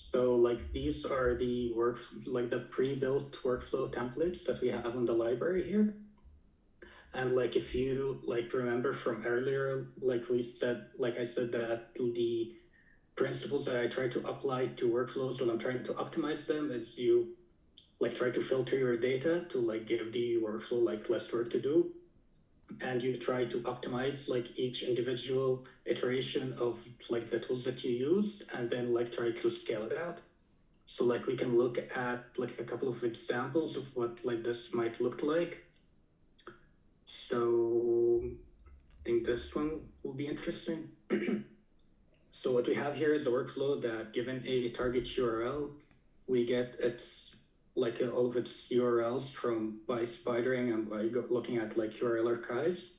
So like these are the the pre-built workflow templates that we have in the library here. And like if you like remember from earlier, like I said that the principles that I try to apply to workflows when I'm trying to optimize them is you like try to filter your data to like give the workflow like less work to do. And you try to optimize like each individual iteration of like the tools that you use and then like try to scale it out. So like we can look at like a couple of examples of what like this might look like. So I think this one will be interesting. So what we have here is a workflow that given a target URL, we get its like all of its URLs from by spidering and by looking at like URL archives.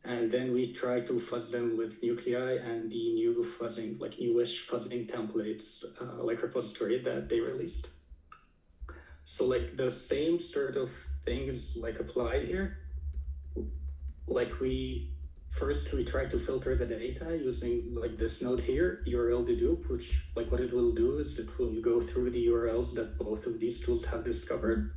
And then we try to fuzz them with nuclei and the new fuzzing, like newish fuzzing templates, like repository that they released. So like the same sort of things like apply here. Like we try to filter the data using like this node here, URL dedupe, which like what it will do is it will go through the URLs that both of these tools have discovered.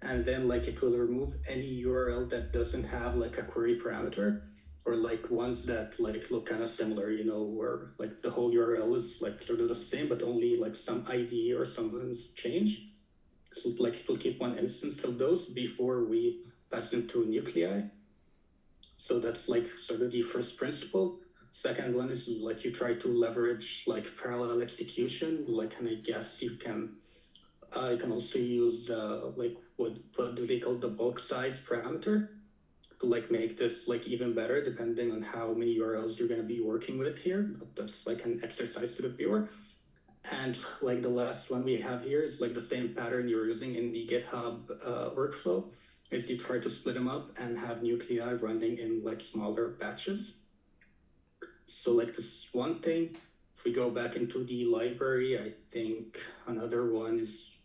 And then like it will remove any URL that doesn't have like a query parameter or like ones that like look kind of similar, you know, where like the whole URL is like sort of the same, but only like some ID or someone's change. So like it will keep one instance of those before we pass them to nuclei. So that's like sort of the first principle. Second one is like you try to leverage like parallel execution, like, and I guess you can also use like what do they call the bulk size parameter to like make this like even better depending on how many URLs you're going to be working with here. But that's like an exercise to the viewer. And like the last one we have here is like the same pattern you're using in the GitHub workflow is you try to split them up and have nuclei running in like smaller batches. So like this is one thing. If we go back into the library, I think another one is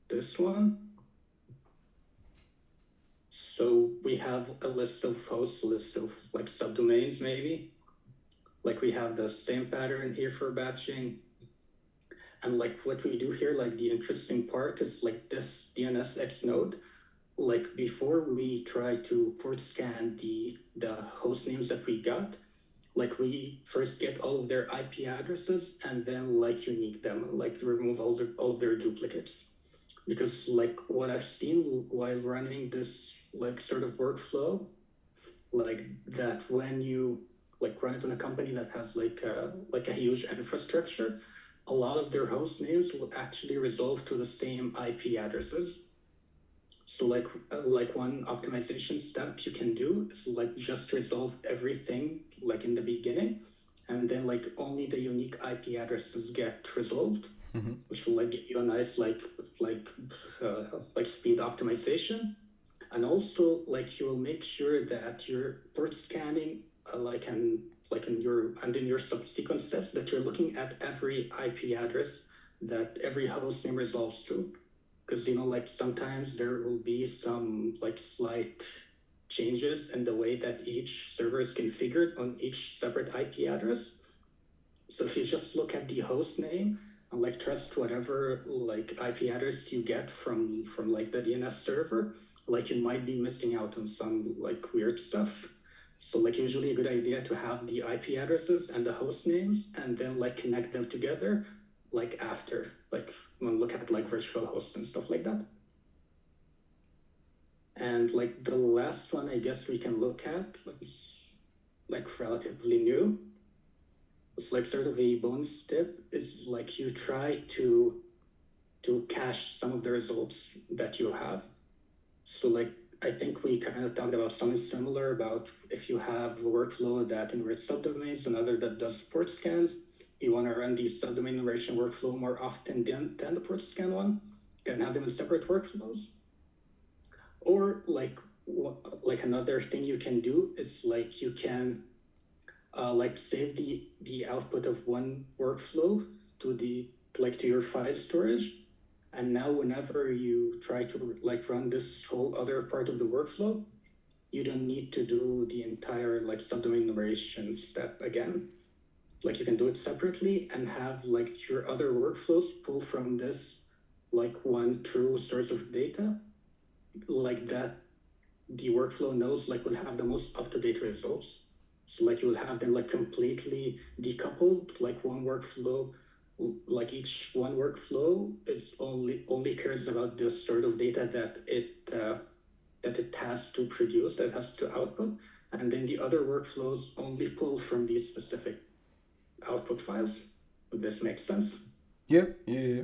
this one. So we have a list of hosts, a list of like subdomains maybe. Like we have the same pattern here for batching. And like what we do here, like the interesting part is like this DNSX node, like before we try to port scan the host names that we got, like we first get all of their IP addresses and then like unique them, like remove all of their duplicates. Because like what I've seen while running this like sort of workflow, like that when you like run it on a company that has like a huge infrastructure, a lot of their host names will actually resolve to the same IP addresses. So like one optimization step you can do is like just resolve everything like in the beginning, and then like only the unique IP addresses get resolved, which will like give you a nice like speed optimization. And also like you will make sure that you're port scanning in your subsequent steps that you're looking at every IP address that every host name resolves to. Because you know, like sometimes there will be some like slight changes in the way that each server is configured on each separate IP address. So if you just look at the host name and like trust whatever like IP address you get from like the DNS server, like you might be missing out on some like weird stuff. So like usually a good idea to have the IP addresses and the host names and then like connect them together like after, like when we look at like virtual hosts and stuff like that. And like the last one I guess we can look at like relatively new. It's like sort of a bonus tip is like you try to cache some of the results that you have. So like I think we kind of talked about something similar about if you have a workflow that enumerates subdomains, another that does port scans, you want to run the subdomain enumeration workflow more often than the port scan one, you can have them in separate workflows. Or like another thing you can do is like you can like save the output of one workflow to your file storage. And now whenever you try to like run this whole other part of the workflow, you don't need to do the entire like subdomain enumeration step again. like you can do it separately and have like your other workflows pull from this like one true source of data, like that the workflow knows like will have the most up-to-date results. So like you will have them like completely decoupled, like one workflow, like each one workflow is only cares about the sort of data that it has to produce, that it has to output, and then the other workflows only pull from these specific output files. Would this make sense? Yeah, yeah, yeah.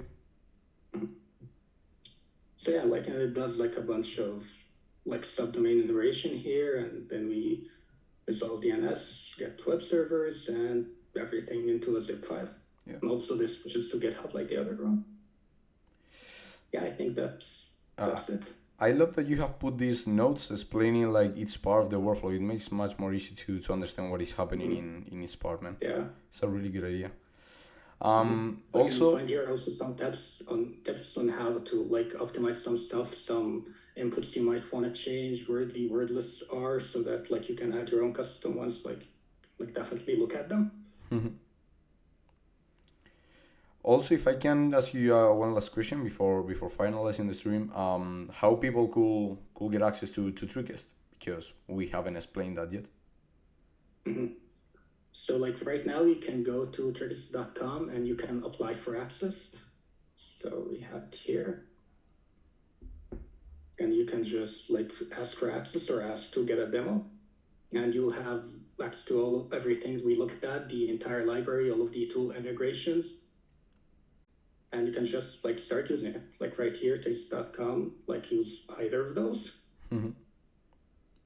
So yeah, like it does like a bunch of like subdomain enumeration here, and then we resolve DNS, get web servers, and everything into a zip file. Yeah. And also this switches to GitHub like the other one. Yeah, I think Uh, that's it. I love that you have put these notes explaining like each part of the workflow. It makes much more easy to understand what is happening in each part, man. Yeah. It's a really good idea. Like you Also, find here also some tips on how to like optimize some stuff, some inputs you might want to change where the wordless are, so that like you can add your own custom ones. Like definitely look at them. also, if I can ask you one last question before finalizing the stream, how people could get access to Trickest, because we haven't explained that yet. So like right now you can go to trickest.com and you can apply for access. So we have it here. And you can just like ask for access or ask to get a demo. And you'll have access to everything we looked at, the entire library, all of the tool integrations. And you can just like start using it. Like right here, taste.com, like use either of those.